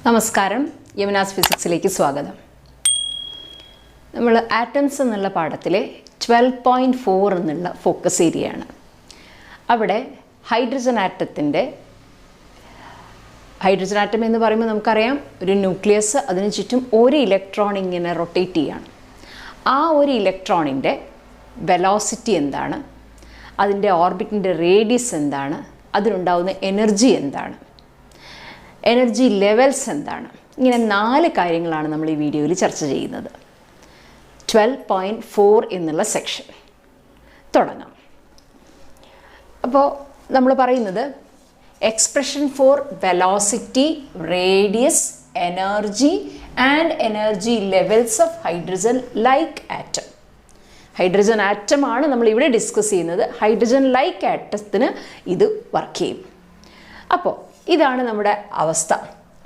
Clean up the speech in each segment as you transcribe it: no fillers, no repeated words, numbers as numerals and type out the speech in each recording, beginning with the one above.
നമസ്കാരം, യമുനാസ് ഫിസിക്സിലേക്ക് സ്വാഗതം. നമ്മൾ ആറ്റംസ് എന്നുള്ള പാഠത്തിലെ 12.4 എന്നുള്ള ഫോക്കസ് ഏരിയയാണ്. അവിടെ ഹൈഡ്രജൻ ആറ്റം എന്ന് പറയുമ്പോൾ നമുക്കറിയാം, ഒരു ന്യൂക്ലിയസ്, അതിന് ചുറ്റും ഒരു ഇലക്ട്രോൺ ഇങ്ങനെ റൊട്ടേറ്റ് ചെയ്യാണ്. ആ ഒരു ഇലക്ട്രോണിൻ്റെ വെലോസിറ്റി എന്താണ്, അതിൻ്റെ ഓർബിറ്റിൻ്റെ റേഡിയസ് എന്താണ്, അതിനുണ്ടാവുന്ന എനർജി എന്താണ്, എനർജി ലെവൽസ് എന്താണ്, ഇങ്ങനെ 4 കാര്യങ്ങളാണ് നമ്മൾ ഈ വീഡിയോയിൽ ചർച്ച ചെയ്യുന്നത്. 12.4 എന്നുള്ള സെക്ഷൻ തുടങ്ങാം. അപ്പോൾ നമ്മൾ പറയുന്നത് expression for velocity, radius, energy and energy levels of hydrogen like atom. Hydrogen ആറ്റമാണ് നമ്മൾ ഇവിടെ ഡിസ്കസ് ചെയ്യുന്നത്. ഹൈഡ്രജൻ ലൈക്ക് ആറ്റത്തിന് ഇത് വർക്ക് ചെയ്യും. അപ്പോൾ ഇതാണ് നമ്മുടെ അവസ്ഥ.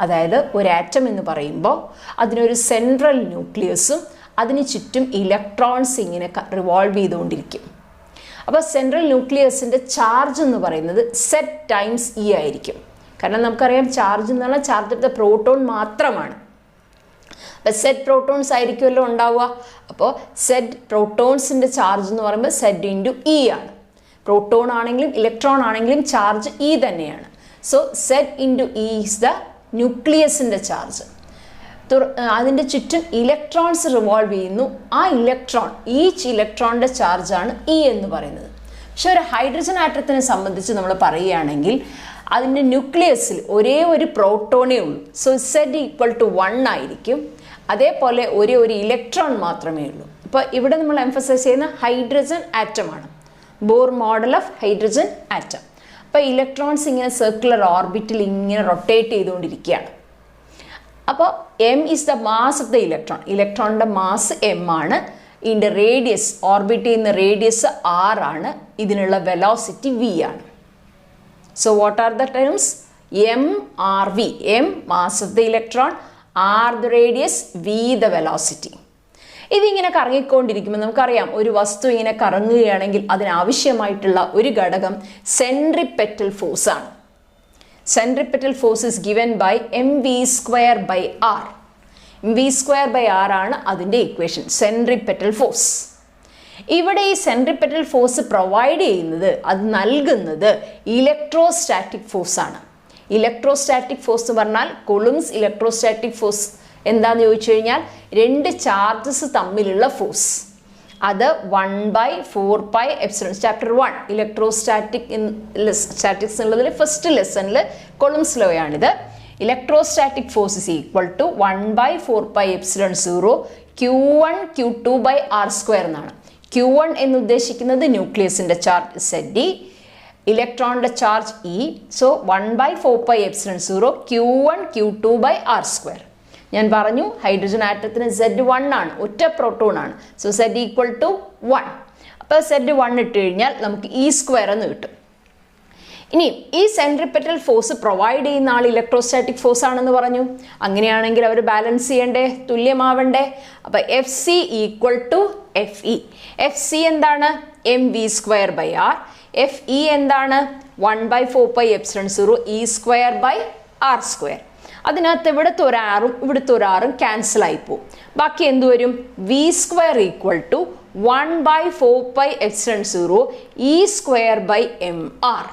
അതായത് ഒരു ആറ്റം എന്ന് പറയുമ്പോൾ അതിനൊരു സെൻട്രൽ ന്യൂക്ലിയസും അതിന് ചുറ്റും ഇലക്ട്രോൺസ് ഇങ്ങനെ റിവോൾവ് ചെയ്തുകൊണ്ടിരിക്കും. അപ്പോൾ സെൻട്രൽ ന്യൂക്ലിയസിൻ്റെ ചാർജ് എന്ന് പറയുന്നത് സെറ്റ് ടൈംസ് ഇ ആയിരിക്കും. കാരണം നമുക്കറിയാം, ചാർജ് എന്ന് പറഞ്ഞാൽ ചാർജ് ഓഫ് ദ പ്രോട്ടോൺ മാത്രമാണ്. അപ്പോൾ സെറ്റ് പ്രോട്ടോൺസ് ആയിരിക്കുമല്ലോ ഉണ്ടാവുക. അപ്പോൾ സെറ്റ് പ്രോട്ടോൺസിൻ്റെ ചാർജ് എന്ന് പറയുമ്പോൾ സെറ്റ് ഇൻറ്റു ഇ ആണ്. പ്രോട്ടോൺ ആണെങ്കിലും ഇലക്ട്രോൺ ആണെങ്കിലും ചാർജ് ഇ തന്നെയാണ്. So Z into e is the ന്യൂക്ലിയസിൻ്റെ ചാർജ്. അതിൻ്റെ ചുറ്റും ഇലക്ട്രോൺസ് റിവോൾവ് ചെയ്യുന്നു. ആ ഇലക്ട്രോൺ, ഈച്ച് ഇലക്ട്രോണിൻ്റെ ചാർജാണ് ഇ എന്ന് പറയുന്നത്. പക്ഷെ ഒരു ഹൈഡ്രജൻ ആറ്റത്തിനെ സംബന്ധിച്ച് നമ്മൾ പറയുകയാണെങ്കിൽ അതിൻ്റെ ന്യൂക്ലിയസിൽ ഒരേ ഒരു പ്രോട്ടോണേ ഉള്ളൂ. സോ സെറ്റ് ഈക്വൽ ടു 1 ആയിരിക്കും. അതേപോലെ ഒരേ ഒരു ഇലക്ട്രോൺ മാത്രമേ ഉള്ളൂ. അപ്പോൾ ഇവിടെ നമ്മൾ എംഫസൈസ് ചെയ്യുന്ന ഹൈഡ്രജൻ ആറ്റമാണ്. Bohr model of hydrogen atom. അപ്പോൾ ഇലക്ട്രോൺസ് ഇങ്ങനെ സർക്കുലർ ഓർബിറ്റിൽ ഇങ്ങനെ റൊട്ടേറ്റ് ചെയ്തുകൊണ്ടിരിക്കുകയാണ്. അപ്പോൾ m is the mass of the electron. ഇലക്ട്രോണിൻ്റെ മാസ് എം ആണ്. ഇതിൻ്റെ റേഡിയസ്, ഓർബിറ്റ് ചെയ്യുന്ന റേഡിയസ് ആർ ആണ്. ഇതിനുള്ള വെലോസിറ്റി വി ആണ്. So what are the terms? M r v. M mass of the electron, r the radius, v the velocity. ഇതിങ്ങനെ കറങ്ങിക്കൊണ്ടിരിക്കുമ്പോൾ നമുക്കറിയാം, ഒരു വസ്തു ഇങ്ങനെ കറങ്ങുകയാണെങ്കിൽ അതിനാവശ്യമായിട്ടുള്ള ഒരു ഘടകം സെൻട്രിപെറ്റൽ ഫോഴ്സ് ആണ്. Centripetal force is given by mv²/r. mv²/r ആണ് അതിൻ്റെ ഇക്വേഷൻ, സെൻട്രിപെറ്റൽ ഫോഴ്സ്. ഇവിടെ ഈ സെൻട്രിപെറ്റൽ ഫോഴ്സ് പ്രൊവൈഡ് ചെയ്യുന്നത്, അത് നൽകുന്നത് ഇലക്ട്രോസ്റ്റാറ്റിക് ഫോഴ്സ് ആണ്. ഇലക്ട്രോസ്റ്റാറ്റിക് ഫോഴ്സ് എന്ന് പറഞ്ഞാൽ കൊളുംസ് ഇലക്ട്രോസ്റ്റാറ്റിക് ഫോഴ്സ് എന്താന്ന് ചോദിച്ചു കഴിഞ്ഞാൽ 2 ചാർജസ് തമ്മിലുള്ള ഫോഴ്സ്. അത് 1/4πε. ചാപ്റ്റർ 1 ഇലക്ട്രോസ്റ്റാറ്റിക്സ് എന്നുള്ളതിൽ ഫസ്റ്റ് ലെസണിൽ കൊളുംസ് ലോ ആണിത്. Electrostatic force is equal to 1/4πε Q1 Q2/r² എന്നാണ്. Q1 എന്ന് ഉദ്ദേശിക്കുന്നത് ന്യൂക്ലിയസിൻ്റെ ചാർജ് ZD, ഇലക്ട്രോണിൻ്റെ charge E. So 1/4πε Q1 Q2/r². ഞാൻ പറഞ്ഞു, ഹൈഡ്രജൻ ആറ്റത്തിന് Z1 ആണ്, ഒറ്റ പ്രോട്ടോൺ ആണ്. So Z equal to 1. അപ്പോൾ Z1 ഇട്ട് കഴിഞ്ഞാൽ നമുക്ക് E² എന്ന് കിട്ടും. ഇനി ഈ സെൻട്രിപെറ്റൽ ഫോഴ്സ് പ്രൊവൈഡ് ചെയ്യുന്ന ആൾ ഇലക്ട്രോസ്റ്റാറ്റിക് ഫോഴ്സ് ആണെന്ന് പറഞ്ഞു. അങ്ങനെയാണെങ്കിൽ അവർ ബാലൻസ് ചെയ്യണ്ടേ, തുല്യമാവണ്ടേ. അപ്പോൾ FC equal to FE. FC എന്താണ്? mv²/r. FE എന്താണ്? 1/4πε E²/r². അതിനകത്ത് ഇവിടുത്തെ ഒരു ആറും ഇവിടുത്തെ ഒരു ആറും ക്യാൻസൽ ആയിപ്പോവും. ബാക്കി എന്ത് വരും? v² equal to 1/4πε E²/mr.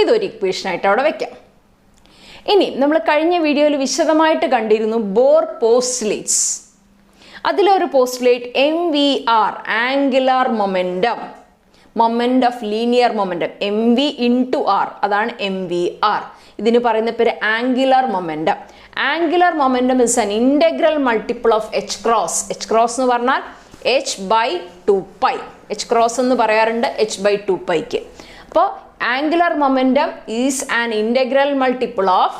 ഇതൊരു ഇക്വേഷനായിട്ട് അവിടെ വെക്കാം. ഇനി നമ്മൾ കഴിഞ്ഞ വീഡിയോയിൽ വിശദമായിട്ട് കണ്ടിരുന്നു ബോർ പോസ്റ്റുലേറ്റ്സ്. അതിലൊരു postulate MVR, angular momentum, moment of linear momentum, MV into R, അതാണ് MVR. ഇതിന് പറയുന്ന പേര് angular momentum. Angular momentum is an integral multiple of H cross. H cross എന്ന് പറഞ്ഞാൽ h/2π. H ക്രോസ് എന്ന് പറയാറുണ്ട് h/2πക്ക്. അപ്പോൾ angular momentum is an integral multiple of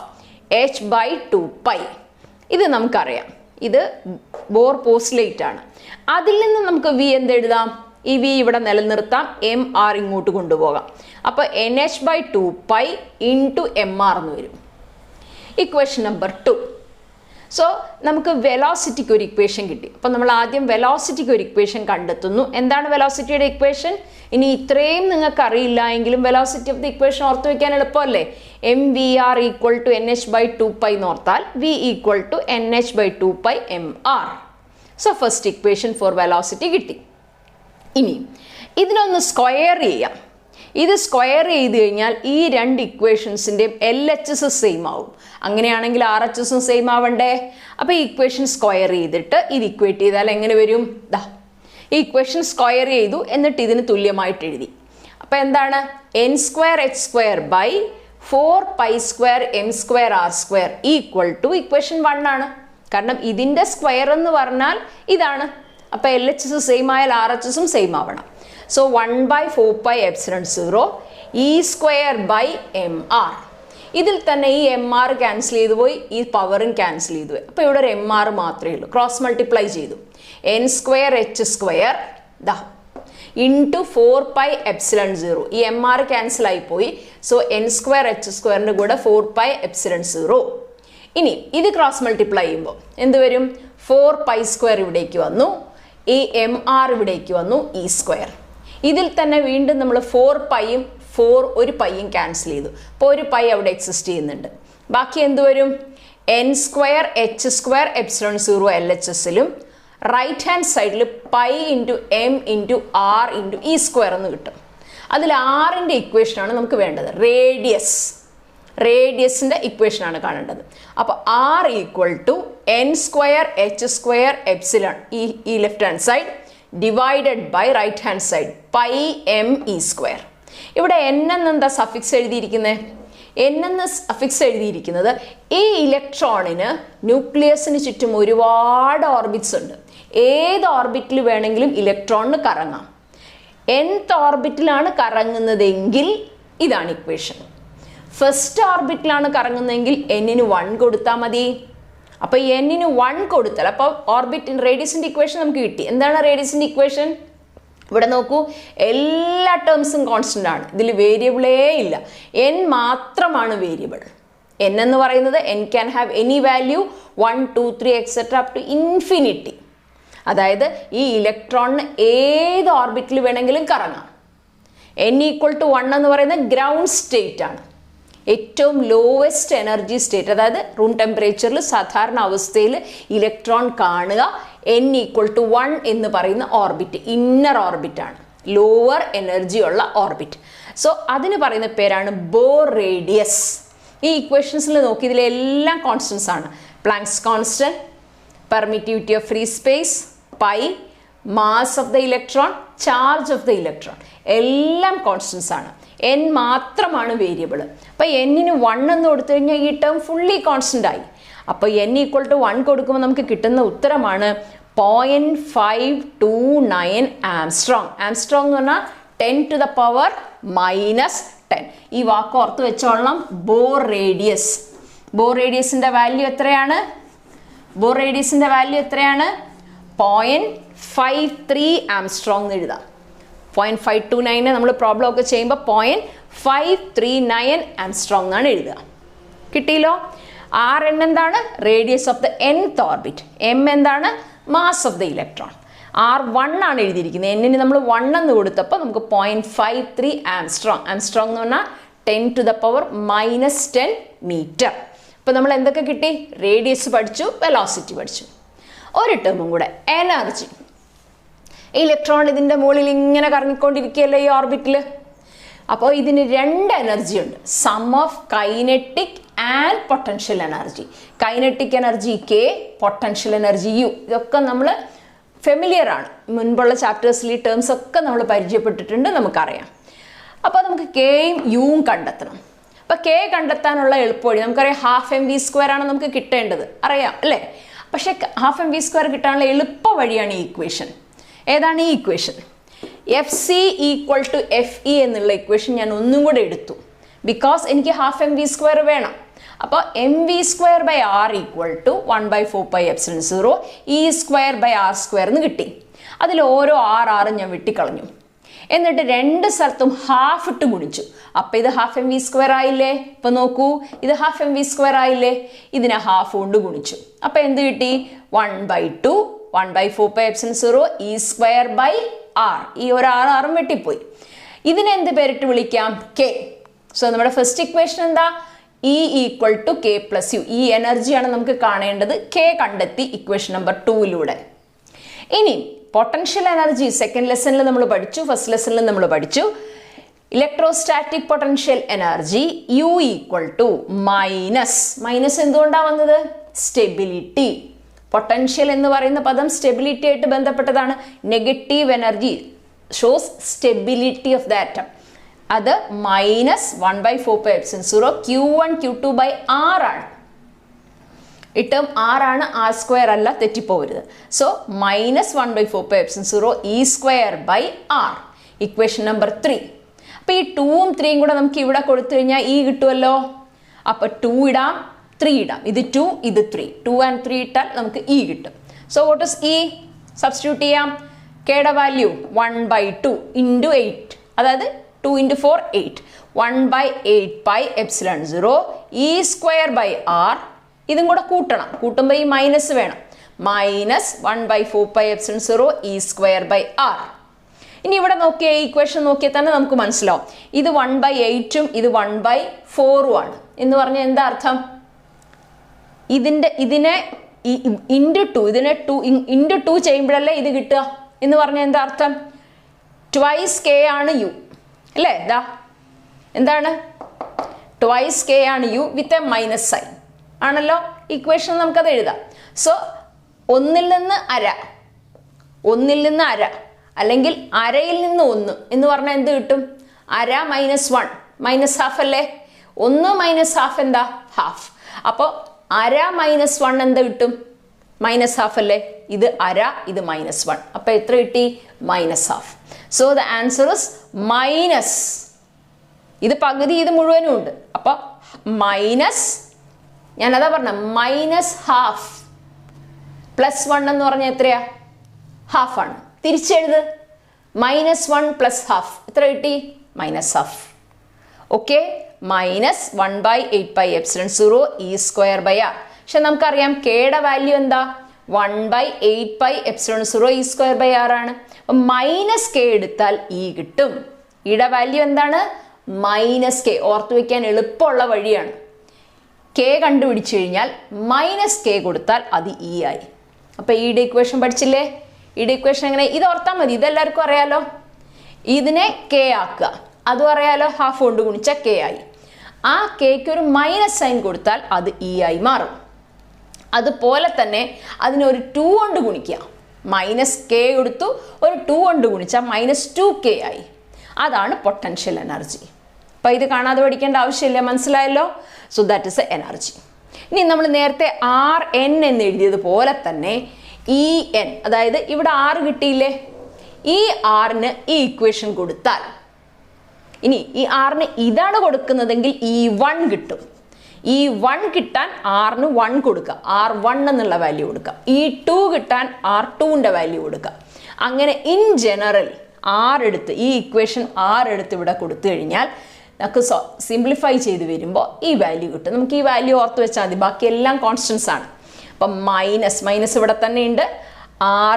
h/2π. ഇത് നമുക്കറിയാം. ഇത് ബോർ പോസ്റ്റുലേറ്റ് ആണ്. അതിൽ നിന്ന് നമുക്ക് V എന്തെഴുതാം? ഈ V ഇവിടെ നിലനിർത്താം, mr ഇങ്ങോട്ട് കൊണ്ടുപോകാം. അപ്പോൾ nh/2π ഇൻറ്റു mr എന്ന് വരും. Equation number 2. സോ നമുക്ക് വെലോസിറ്റിക്ക് ഒരു ഇക്വേഷൻ കിട്ടി. അപ്പോൾ നമ്മൾ ആദ്യം വെലോസിറ്റിക്ക് ഒരു ഇക്വേഷൻ കണ്ടെത്തുന്നു. എന്താണ് വെലോസിറ്റിയുടെ ഇക്വേഷൻ? ഇനി ഇത്രയും നിങ്ങൾക്ക് അറിയില്ല എങ്കിലും വെലോസിറ്റി ഓഫ് ദി ഇക്വേഷൻ ഓർത്ത് വയ്ക്കാൻ എളുപ്പമല്ലേ? mvr ഈക്വൽ ടു nh/2π എന്ന് ഓർത്താൽ v equal to nh/2π mr. So first equation for velocity കിട്ടി. ഇനി ഇതിനൊന്ന് സ്ക്വയർ ചെയ്യാം. ഇത് സ്ക്വയർ ചെയ്ത് കഴിഞ്ഞാൽ ഈ രണ്ട് ഇക്വേഷൻസിൻ്റെയും LHS സെയിം ആവും. അങ്ങനെയാണെങ്കിൽ RHSും സെയിം ആവണ്ടേ? അപ്പോൾ ഈ ഇക്വേഷൻ സ്ക്വയർ ചെയ്തിട്ട് ഇത് ഇക്വേറ്റ് ചെയ്താൽ എങ്ങനെ വരും? ഈ ഇക്വേഷൻ സ്ക്വയർ ചെയ്തു എന്നിട്ട് ഇതിന് തുല്യമായിട്ട് എഴുതി. അപ്പോൾ എന്താണ്? n²h² by 4π² m² r² equal to equation 1 ആണ്. കാരണം ഇതിൻ്റെ സ്ക്വയർ എന്ന് പറഞ്ഞാൽ ഇതാണ്. അപ്പോൾ LHS സെയിം ആയാൽ RHSും സെയിം ആവണം. So 1/4πε0 e² by mr. ഇതിൽ തന്നെ ഈ mr ക്യാൻസൽ ചെയ്തു പോയി, ഈ പവറും ക്യാൻസൽ ചെയ്തു പോയി. അപ്പോൾ ഇവിടെ ഒരു mr മാത്രമേ ഉള്ളൂ. ക്രോസ് മൾട്ടിപ്ലൈ ചെയ്തു. n²h² into 4πε0. ഈ mr ക്യാൻസൽ ആയിപ്പോയി. സോ n²h² കൂടെ 4πε0. ഇനി ഇത് ക്രോസ് മൾട്ടിപ്ലൈ ചെയ്യുമ്പോൾ എന്ത് വരും? 4π² ഇവിടേക്ക് വന്നു, ഈ mr ഇവിടേക്ക് വന്നു, e². ഇതിൽ തന്നെ വീണ്ടും നമ്മൾ 4πയും 4 ഒരു പൈയും ക്യാൻസൽ ചെയ്തു. അപ്പോൾ ഒരു പൈ അവിടെ എക്സിസ്റ്റ് ചെയ്യുന്നുണ്ട്. ബാക്കി എന്ത് വരും? n²h² ε0 LHSലും റൈറ്റ് ഹാൻഡ് സൈഡിൽ π into m into r into e² എന്ന് കിട്ടും. അതിൽ ആറിൻ്റെ ഇക്വേഷനാണ് നമുക്ക് വേണ്ടത്. റേഡിയസിൻ്റെ ഇക്വേഷനാണ് കാണേണ്ടത്. അപ്പോൾ r equal to n²h² epsilon ഈ left hand side divided by right hand side π m e². ഇവിടെ n എന്നെന്താ സഫിക്സ് എഴുതിയിരിക്കുന്നത്? n എന്ന് സഫിക്സ് എഴുതിയിരിക്കുന്നത് ഈ ഇലക്ട്രോണിന് ന്യൂക്ലിയസിന് ചുറ്റും ഒരുപാട് ഓർബിറ്റ്സ് ഉണ്ട്. ഏത് ഓർബിറ്റിൽ വേണമെങ്കിലും ഇലക്ട്രോണിന് കറങ്ങാം. nth ഓർബിറ്റിലാണ് കറങ്ങുന്നതെങ്കിൽ ഇതാണ് ഇക്വേഷൻ. ഫസ്റ്റ് ഓർബിറ്റിലാണ് കറങ്ങുന്നതെങ്കിൽ n-ന് 1 കൊടുത്താൽ മതി. അപ്പോൾ n-ന് 1 കൊടുത്താൽ അപ്പോൾ ഓർബിറ്റ് റേഡിയസിൻ്റെ ഇക്വേഷൻ നമുക്ക് കിട്ടി. എന്താണ് റേഡിയസിൻ്റെ ഇക്വേഷൻ? ഇവിടെ നോക്കൂ, എല്ലാ ടേംസും കോൺസ്റ്റൻ്റ് ആണ്. ഇതിൽ വേരിയബിളേ ഇല്ല. n മാത്രമാണ് വേരിയബിൾ. n എന്ന് പറയുന്നത് n can have any value 1 2 3 etcetera up to infinity. അതായത് ഈ ഇലക്ട്രോണിന് ഏത് ഓർബിറ്റിൽ വേണമെങ്കിലും കറങ്ങാം. n ഈക്വൽ ടു 1 എന്ന് പറയുന്നത് ഗ്രൗണ്ട് സ്റ്റേറ്റ് ആണ്. ഏറ്റവും ലോവസ്റ്റ് എനർജി സ്റ്റേറ്റ്, അതായത് റൂം ടെമ്പറേച്ചറിൽ സാധാരണ അവസ്ഥയിൽ ഇലക്ട്രോൺ കാണുക n ഈക്വൽ ടു 1 എന്ന് പറയുന്ന ഓർബിറ്റ് ഇന്നർ ഓർബിറ്റാണ്, ലോവർ എനർജി ഉള്ള ഓർബിറ്റ്. സോ അതിന് പറയുന്ന പേരാണ് ബോർ റേഡിയസ്. ഈ ഇക്വേഷൻസിൽ നോക്കി ഇതിലെല്ലാം കോൺസ്റ്റൻസ് ആണ്. Planks constant, permittivity of free space, pi, mass of the electron, charge of the electron, എല്ലാം കോൺസ്റ്റൻസ് ആണ്. n മാത്രമാണ് വേരിയബിൾ. അപ്പോൾ n-ന് 1 എന്ന് കൊടുത്തു കഴിഞ്ഞാൽ ഈ ടേം ഫുള്ളി കോൺസ്റ്റൻ്റ് ആയി. അപ്പോൾ n ഈക്വൽ ടു 1 കൊടുക്കുമ്പോൾ നമുക്ക് കിട്ടുന്ന ഉത്തരമാണ് 0.529 ആംസ്ട്രോങ്. ആംസ്ട്രോങ് എന്ന് പറഞ്ഞാൽ 10⁻⁻10. ഈ വാക്ക് ഓർത്ത് വെച്ചോളണം. Bohr radius. ബോർ റേഡിയസിൻ്റെ വാല്യൂ എത്രയാണ്? 0.53 ആംസ്ട്രോങ് എന്ന് എഴുതാം. 0.529 നമ്മൾ പ്രോബ്ലം ഒക്കെ ചെയ്യുമ്പോൾ 0.539 ആംസ്ട്രോങ് എന്നാണ് എഴുതുക. കിട്ടിയല്ലോ. Rn എന്താണ്? Radius of the nth orbit. m എന്താണ്? Mass of the electron. R1 ആണ് എഴുതിയിരിക്കുന്നത്. n-ന് നമ്മൾ 1 എന്ന് കൊടുത്തപ്പോൾ നമുക്ക് 0.53 ആംസ്ട്രോങ്. ആംസ്ട്രോങ് എന്ന് പറഞ്ഞാൽ 10⁻⁻10 മീറ്റർ. അപ്പോൾ നമ്മൾ എന്തൊക്കെ കിട്ടി? റേഡിയസ് പഠിച്ചു, വെലോസിറ്റി പഠിച്ചു. ഒരു ടേമും കൂടെ, എനർജി. ഇലക്ട്രോൺ ഇതിൻ്റെ മുകളിൽ ഇങ്ങനെ കറങ്ങിക്കൊണ്ടിരിക്കുകയല്ലേ ഈ ഓർബിറ്റിൽ. അപ്പോൾ ഇതിന് 2 എനർജി ഉണ്ട്. Sum of kinetic and potential energy. Kinetic energy K, potential energy U. ഇതൊക്കെ നമ്മൾ ഫെമിലിയർ ആണ്. മുൻപുള്ള ചാപ്റ്റേഴ്സിൽ ഈ ടേംസ് ഒക്കെ നമ്മൾ പരിചയപ്പെട്ടിട്ടുണ്ട്, നമുക്കറിയാം. അപ്പോൾ നമുക്ക് Kയും Uവും കണ്ടെത്തണം. അപ്പോൾ K കണ്ടെത്താനുള്ള എളുപ്പവഴി നമുക്കറിയാം. 12mv² ആണ് നമുക്ക് കിട്ടേണ്ടത്, അറിയാം അല്ലേ? പക്ഷേ 12mv² കിട്ടാനുള്ള എളുപ്പ വഴിയാണ് ഈ ഇക്വേഷൻ. ഏതാണ് ഈ equation? FC equal to FE എന്നുള്ള ഇക്വേഷൻ ഞാൻ ഒന്നും കൂടെ എടുത്തു. ബിക്കോസ് എനിക്ക് 12mv² വേണം. അപ്പോൾ mv²/r ഈക്വൽ ടു 1/4πε0 e²/r² എന്ന് കിട്ടി. അതിൽ ഓരോ r ഞാൻ വെട്ടിക്കളഞ്ഞു. എന്നിട്ട് 2 സ്ഥലത്തും ഹാഫ് ഇട്ട് ഗുണിച്ചു. അപ്പം ഇത് ഹാഫ് എം വി സ്ക്വയർ ആയില്ലേ? ഇപ്പം നോക്കൂ, ഇത് ഹാഫ് എം വി സ്ക്വയർ ആയില്ലേ? ഇതിനെ ഹാഫ് കൊണ്ട് ഗുണിച്ചു. അപ്പം എന്ത് കിട്ടി? 1/2 1/4πε0 E സ്ക്വയർ ബൈ ആർ. ഈ ഒരു ആറും വെട്ടിപ്പോയി. ഇതിനെ എന്ത് പേരിട്ട് വിളിക്കാം? കെ. സോ നമ്മുടെ ഫസ്റ്റ് ഇക്വേഷൻ എന്താ? E equal to K plus U. ഈ എനർജിയാണ് നമുക്ക് കാണേണ്ടത്. കെ കണ്ടെത്തി ഇക്വേഷൻ നമ്പർ 2 ഇനി പൊട്ടൻഷ്യൽ എനർജി സെക്കൻഡ് ലെസണിൽ നമ്മൾ പഠിച്ചു, ഫസ്റ്റ് ലെസണിൽ നമ്മൾ പഠിച്ചു. Electrostatic potential energy U equal to minus എന്തുകൊണ്ടാണ് വന്നത്? സ്റ്റെബിലിറ്റി. പൊട്ടൻഷ്യൽ എന്ന് പറയുന്ന പദം സ്റ്റെബിലിറ്റി ആയിട്ട് ബന്ധപ്പെട്ടതാണ്. Negative energy shows stability of the atom. അത് -1/4πε0 Q1 Q2 ബൈ ആർ ആണ്. ഈ ടേം ആറാണ്, ആർ സ്ക്വയർ അല്ല, തെറ്റിപ്പോവരുത്. So -1/4πε0 E square by R. Equation number 3. അപ്പോൾ ഈ 2ഉം 3ഉം കൂടെ നമുക്ക് ഇവിടെ കൊടുത്തു കഴിഞ്ഞാൽ E കിട്ടുമല്ലോ. അപ്പോൾ 2 ഇടാം, 3 ഇടാം. ഇത് 2, ഇത് 3. 2 and 3 ഇട്ടാൽ നമുക്ക് E കിട്ടും. So what is E? Substitute ചെയ്യാം. കെയുടെ വാല്യൂ 1/2 × 8, അതായത് 2 × 4 8. 1/8πε0 E സ്ക്വയർ ബൈ ആർ. ഇതും കൂടെ കൂട്ടണം. കൂട്ടുമ്പോൾ ഈ മൈനസ് വേണം. -1/4πε0 E സ്ക്വയർ ബൈ ആർ. ഇനി ഇവിടെ നോക്കിയ ഇക്വേഷൻ നോക്കിയാൽ തന്നെ നമുക്ക് മനസ്സിലാവും. ഇത് 1/8ഉം ഇത് 1/4ഉം ആണ് എന്ന് പറഞ്ഞാൽ എന്താ അർത്ഥം? ഇതിനെ × 2, ഇതിനെ 2 × 2 ചെയ്യുമ്പോഴല്ലേ ഇത് കിട്ടുക എന്ന് പറഞ്ഞാൽ എന്താ അർത്ഥം? ട്വൈസ് കെ ആണ് യു അല്ലേ? ഇതാ എന്താണ്? ട്വൈസ് കെ ആണ് you with a minus sign ആണല്ലോ. ഇക്വേഷൻ നമുക്കത് എഴുതാം. സോ 1ൽ നിന്ന് അര അല്ലെങ്കിൽ അരയിൽ നിന്ന് 1 എന്ന് പറഞ്ഞാൽ എന്ത് കിട്ടും? അര -1 -½ അല്ലേ? 1 -½ എന്താ? ഹാഫ്. അപ്പോൾ അര -1 എന്ത് കിട്ടും? -½ അല്ലേ? ഇത് അര, ഇത് -1. അപ്പോൾ എത്ര കിട്ടി? -½ so the answer is minus. ഇത് പകുതി, ഇത് മുഴുവനും ഉണ്ട്. അപ്പോൾ മൈനസ്, ഞാനതാ പറഞ്ഞ -½ +1 എന്ന് പറഞ്ഞാൽ എത്രയാ? ഹാഫ് ആണ്. തിരിച്ചെഴുത്. -1 + ½ എത്ര കിട്ടി? -½ okay. -1/8πε0 E square by R. പക്ഷെ നമുക്കറിയാം കെയുടെ വാല്യൂ എന്താ? 1/8πε0 E സ്ക്വയർ ബൈ ആർ ആണ്. -k എടുത്താൽ E കിട്ടും. ഇയുടെ വാല്യൂ എന്താണ്? -k. ഓർത്തു വെക്കാൻ എളുപ്പമുള്ള വഴിയാണ്. k കണ്ടുപിടിച്ചു കഴിഞ്ഞാൽ -k കൊടുത്താൽ അത് E ആയി. അപ്പോൾ ഈയുടെ ഇക്വേഷൻ പഠിച്ചില്ലേ? ഈയുടെ ഇക്വേഷൻ എങ്ങനെ? ഇത് ഓർത്താൽ മതി, ഇതെല്ലാവർക്കും അറിയാലോ. ഇതിനെ k ആക്കുക, അതും അറിയാലോ. ഹാഫ് കൊണ്ട് ഗുണിച്ചാൽ k ആയി. ആ kക്ക് ഒരു മൈനസ് സൈൻ കൊടുത്താൽ അത് E ആയി മാറും. അതുപോലെ തന്നെ അതിനൊരു 2 കൊണ്ട് ഗുണിക്കുക. -k കൊടുത്തു, ഒരു 2 കൊണ്ട് ഗുണിച്ചാൽ -2k ആയി. അതാണ് പൊട്ടൻഷ്യൽ എനർജി. അപ്പോൾ ഇത് കാണാതെ പഠിക്കേണ്ട ആവശ്യമില്ല, മനസ്സിലായല്ലോ. So that is A energy. ഇനി നമ്മൾ നേരത്തെ Rn എന്ന് എഴുതിയതുപോലെ തന്നെ En, അതായത് ഇവിടെ R കിട്ടിയില്ലേ? ഈ Rന് ഈ ഇക്വേഷൻ കൊടുത്താൽ, ഇനി ഈ Rന് ഇതാണ് കൊടുക്കുന്നതെങ്കിൽ E1 കിട്ടും. E1 കിട്ടാൻ Rന് 1 കൊടുക്കുക, R1 എന്നുള്ള വാല്യൂ കൊടുക്കുക. E2 കിട്ടാൻ R2ൻ്റെ വാല്യൂ കൊടുക്കുക. അങ്ങനെ ഇൻ ജനറൽ R എടുത്ത്, ഈ ഇക്വേഷൻ R എടുത്ത് ഇവിടെ കൊടുത്തു കഴിഞ്ഞാൽ നമുക്ക് സിംപ്ലിഫൈ ചെയ്ത് വരുമ്പോൾ ഈ വാല്യൂ കിട്ടും. നമുക്ക് ഈ വാല്യൂ ഓർത്ത് വെച്ചാൽ മതി, ബാക്കി എല്ലാം കോൺസ്റ്റൻസ് ആണ്. അപ്പം മൈനസ് ഇവിടെ തന്നെ ഉണ്ട്.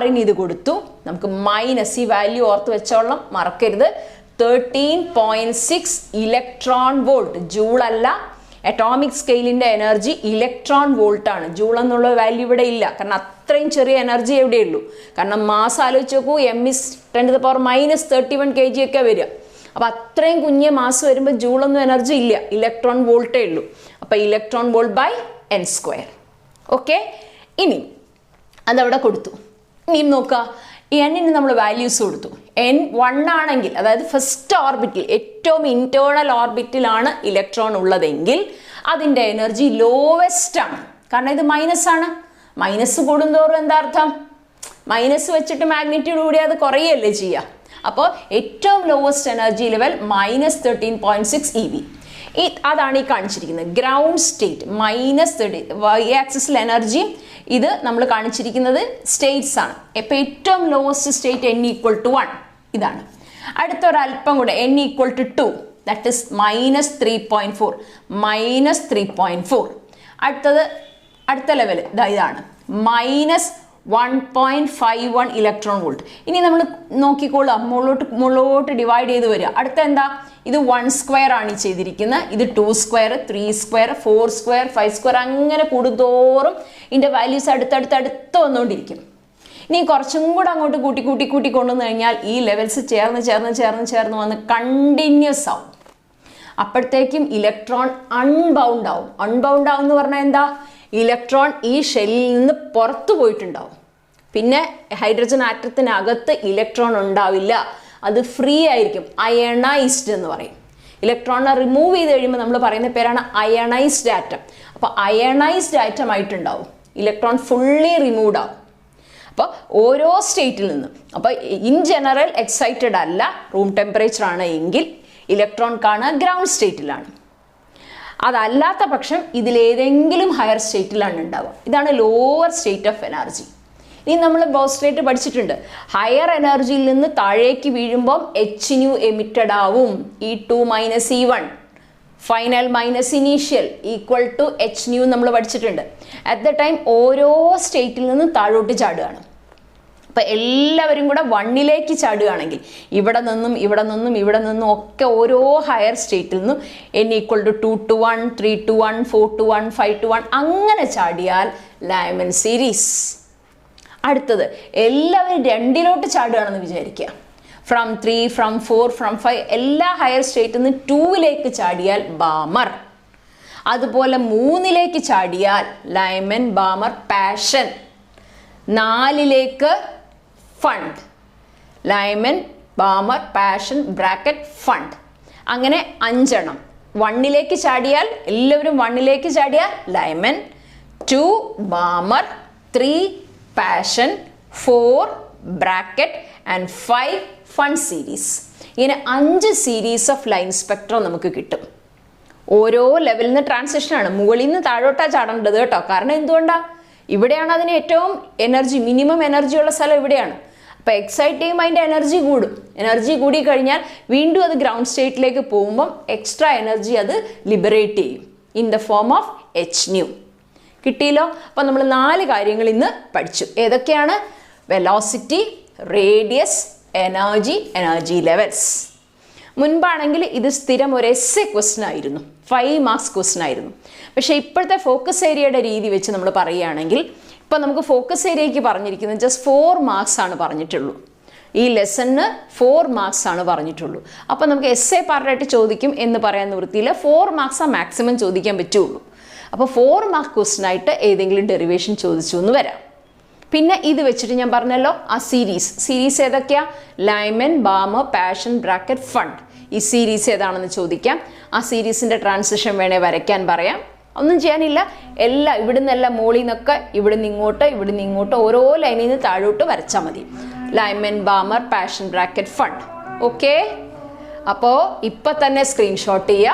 Rന് ഇത് കൊടുത്തു, നമുക്ക് മൈനസ്, ഈ വാല്യൂ ഓർത്ത് വെച്ചോളാം, മറക്കരുത്. 13.6 ഇലക്ട്രോൺ വോൾട്ട്. ജൂൾ അല്ല, അറ്റോമിക് സ്കെയിലിൻ്റെ എനർജി ഇലക്ട്രോൺ വോൾട്ട് ആണ്. ജൂൾ എന്നുള്ള വാല്യൂ ഇവിടെ ഇല്ല, കാരണം അത്രയും ചെറിയ എനർജി എവിടെയുള്ളൂ. കാരണം മാസ് ആലോചിച്ച് നോക്കൂ, m is 10⁻31 kg ഒക്കെ വരിക. അപ്പോൾ അത്രയും കുഞ്ഞ് മാസ് വരുമ്പോൾ ജൂളൊന്നും എനർജി ഇല്ല, ഇലക്ട്രോൺ വോൾട്ടേ ഉള്ളൂ. അപ്പോൾ electron volt by n². Okay, ഇനി അതവിടെ കൊടുത്തു. ഇനിയും നോക്കുക, എന്നിന് നമ്മൾ വാല്യൂസ് കൊടുത്തു. n1 ആണെങ്കിൽ, അതായത് ഫസ്റ്റ് ഓർബിറ്റിൽ, ഏറ്റവും ഇന്റേണൽ ഓർബിറ്റിലാണ് ഇലക്ട്രോൺ ഉള്ളതെങ്കിൽ അതിൻ്റെ എനർജി ലോവസ്റ്റ് ആണ്. കാരണം ഇത് മൈനസ് ആണ്. മൈനസ് കൂടുന്തോറും എന്താ അർത്ഥം? മൈനസ് വെച്ചിട്ട് മാഗ്നിറ്റ്യൂഡ് കൂടി അത് കുറയല്ലേ ചെയ്യുക. അപ്പോൾ ഏറ്റവും ലോവസ്റ്റ് എനർജി ലെവൽ -13.6 eV. അതാണ് ഈ കാണിച്ചിരിക്കുന്നത് ഗ്രൗണ്ട് സ്റ്റേറ്റ്. -30 y ആക്സിസിൽ എനർജി, ഇത് നമ്മൾ കാണിച്ചിരിക്കുന്നത് സ്റ്റേറ്റ്സ് ആണ്. ഇപ്പോൾ ഏറ്റവും ലോവസ്റ്റ് സ്റ്റേറ്റ് n = 1 ഇതാണ്. അടുത്തൊരൽപ്പം കൂടെ n = 2 ദാറ്റ് ഇസ് -3.4 -3.4. അടുത്ത ലെവൽ ഇതാണ് -1.51 ഇലക്ട്രോൺ വോൾട്ട്. ഇനി നമ്മൾ നോക്കിക്കോളാം, മുകളിലോട്ട് ഡിവൈഡ് ചെയ്ത് വരിക. അടുത്ത എന്താ, ഇത് 1 സ്ക്വയർ ആണ് ഈ ചെയ്തിരിക്കുന്നത്, ഇത് 2 സ്ക്വയർ, 3 സ്ക്വയർ, 4 സ്ക്വയർ, 5 സ്ക്വയർ, അങ്ങനെ കൂടുന്തോറും ഇതിൻ്റെ വാല്യൂസ് അടുത്തടുത്ത് വന്നുകൊണ്ടിരിക്കും. ഇനി കുറച്ചും കൂടെ അങ്ങോട്ട് കൂട്ടി കൊണ്ടുവന്നു കഴിഞ്ഞാൽ ഈ ലെവൽസ് ചേർന്ന് വന്ന് കണ്ടിന്യൂസ് ആവും. അപ്പോഴത്തേക്കും ഇലക്ട്രോൺ അൺബൗണ്ട് ആവും. അൺബൗണ്ട് ആവും എന്ന് പറഞ്ഞാൽ എന്താ, ഇലക്ട്രോൺ ഈ ഷെല്ലിൽ നിന്ന് പുറത്തു പോയിട്ടുണ്ടാവും. പിന്നെ ഹൈഡ്രജൻ ആറ്റത്തിനകത്ത് ഇലക്ട്രോൺ ഉണ്ടാവില്ല, അത് ഫ്രീ ആയിരിക്കും. അയണൈസ്ഡ് എന്ന് പറയും. ഇലക്ട്രോണിനെ റിമൂവ് ചെയ്ത് കഴിയുമ്പോൾ നമ്മൾ പറയുന്ന പേരാണ് അയണൈസ്ഡ് ആറ്റം. അപ്പോൾ അയണൈസ്ഡ് ആറ്റം ആയിട്ടുണ്ടാവും, ഇലക്ട്രോൺ ഫുള്ളി റിമൂവ്ഡ് ആവും. അപ്പോൾ ഓരോ സ്റ്റേറ്റിൽ നിന്നും, അപ്പോൾ ഇൻ ജനറൽ എക്സൈറ്റഡ് അല്ല, റൂം ടെമ്പറേച്ചർ ആണ് എങ്കിൽ ഇലക്ട്രോൺ കാണുക ഗ്രൗണ്ട് സ്റ്റേറ്റിലാണ്. അതല്ലാത്ത പക്ഷം ഇതിലേതെങ്കിലും ഹയർ സ്റ്റേറ്റിലാണ് ഉണ്ടാവുക. ഇതാണ് ലോവർ സ്റ്റേറ്റ് ഓഫ് എനർജി. ഇനി നമ്മൾ ബോസ്റ്റേറ്റ് പഠിച്ചിട്ടുണ്ട്. ഹയർ എനർജിയിൽ നിന്ന് താഴേക്ക് വീഴുമ്പം hν എമിറ്റഡ് ആവും. E2 - E1 final minus initial equal to hν നമ്മൾ പഠിച്ചിട്ടുണ്ട്. അറ്റ് ദ ടൈം ഓരോ സ്റ്റേറ്റിൽ നിന്നും താഴോട്ട് ചാടുകയാണ്. അപ്പം എല്ലാവരും കൂടെ 1ലേക്ക് ചാടുകയാണെങ്കിൽ ഇവിടെ നിന്നും ഒക്കെ ഓരോ ഹയർ സ്റ്റേറ്റിൽ നിന്നും n = 2 to 1, 3 to 1, 4 to 1, 5 to 1 അങ്ങനെ ചാടിയാൽ ലൈമൻ സീരീസ്. അടുത്തത് എല്ലാവരും 2ലോട്ട് ചാടുകയാണെന്ന് വിചാരിക്കുക. ഫ്രം 3, ഫ്രം 4, ഫ്രം 5 എല്ലാ ഹയർ സ്റ്റേറ്റിൽ നിന്ന് 2ലേക്ക് ചാടിയാൽ ബാമർ. അതുപോലെ 3ലേക്ക് ചാടിയാൽ ലൈമൻ, ബാമർ, പാഷൻ. 4ലേക്ക് Pfund, Lyman, Balmer, Paschen, Brackett, Pfund. അങ്ങനെ 5 എണ്ണം. 1ലേക്ക് ചാടിയാൽ എല്ലാവരും 1ലേക്ക് ചാടിയാൽ Lyman, 2 Balmer, 3 Paschen, 4 Brackett and 5 Pfund series. ഇങ്ങനെ 5 സീരീസ് ഓഫ് ലൈൻ സ്പെക്ട്രം നമുക്ക് കിട്ടും. ഓരോ ലെവലിൽ നിന്ന് ട്രാൻസിഷനാണ്, മുകളിൽ നിന്ന് താഴോട്ടാണ് ചാടേണ്ടത് കേട്ടോ. കാരണം എന്തുകൊണ്ടാണ്, ഇവിടെയാണ് അതിന് ഏറ്റവും എനർജി, മിനിമം എനർജി ഉള്ള സ്ഥലം ഇവിടെയാണ്. അപ്പോൾ എക്സൈറ്റ് ചെയ്യുമ്പോൾ അതിൻ്റെ എനർജി കൂടും. എനർജി കൂടി കഴിഞ്ഞാൽ വീണ്ടും അത് ഗ്രൗണ്ട് സ്റ്റേറ്റിലേക്ക് പോകുമ്പം എക്സ്ട്രാ എനർജി അത് ലിബറേറ്റ് ചെയ്യും in the form of hν. കിട്ടിയല്ലോ. അപ്പോൾ നമ്മൾ 4 കാര്യങ്ങൾ ഇന്ന് പഠിച്ചു. ഏതൊക്കെയാണ്? Velocity, radius, energy levels. മുൻപാണെങ്കിൽ ഇത് സ്ഥിരം ഒരു എസ്സേ ക്വസ്റ്റ്യൻ ആയിരുന്നു, 5 മാർക്സ് ക്വസ്റ്റ്യൻ ആയിരുന്നു. പക്ഷേ ഇപ്പോഴത്തെ ഫോക്കസ് ഏരിയയുടെ രീതി വെച്ച് നമ്മൾ പറയുകയാണെങ്കിൽ ഇപ്പോൾ നമുക്ക് ഫോക്കസ് ഏരിയയ്ക്ക് പറഞ്ഞിരിക്കുന്നത് ജസ്റ്റ് 4 മാർക്സ് ആണ് പറഞ്ഞിട്ടുള്ളൂ. ഈ ലെസണിന് 4 മാർക്സ് ആണ് പറഞ്ഞിട്ടുള്ളൂ. അപ്പോൾ നമുക്ക് എസ്സേ പാർട്ടായിട്ട് ചോദിക്കും എന്ന് പറയാൻ നിവൃത്തിയില്ല. 4 മാർക്സാണ് മാക്സിമം ചോദിക്കാൻ പറ്റുള്ളൂ. അപ്പോൾ 4 മാർക്ക് ക്വസ്റ്റ്യൻ ആയിട്ട് ഏതെങ്കിലും ഡെറിവേഷൻ ചോദിച്ചു എന്ന് വരാം. പിന്നെ ഇത് വെച്ചിട്ട് ഞാൻ പറഞ്ഞല്ലോ ആ സീരീസ് ഏതൊക്കെയാ? Lyman, Balmer, Paschen, Brackett, fund. ഈ സീരീസ് ഏതാണെന്ന് ചോദിക്കാം. ആ സീരീസിൻ്റെ ട്രാൻസിഷൻ വേണേൽ വരയ്ക്കാൻ പറയാം. ഒന്നും ചെയ്യാനില്ല, എല്ലാം ഇവിടുന്നെല്ലാം മോളിൽ നിന്നൊക്കെ ഇവിടുന്ന് ഇങ്ങോട്ട് ഓരോ ലൈനിൽ നിന്ന് താഴോട്ട് വരച്ചാൽ മതി. Lyman, Balmer, Paschen, Brackett, fund. Okay. അപ്പോൾ ഇപ്പം തന്നെ സ്ക്രീൻഷോട്ട് ചെയ്യുക.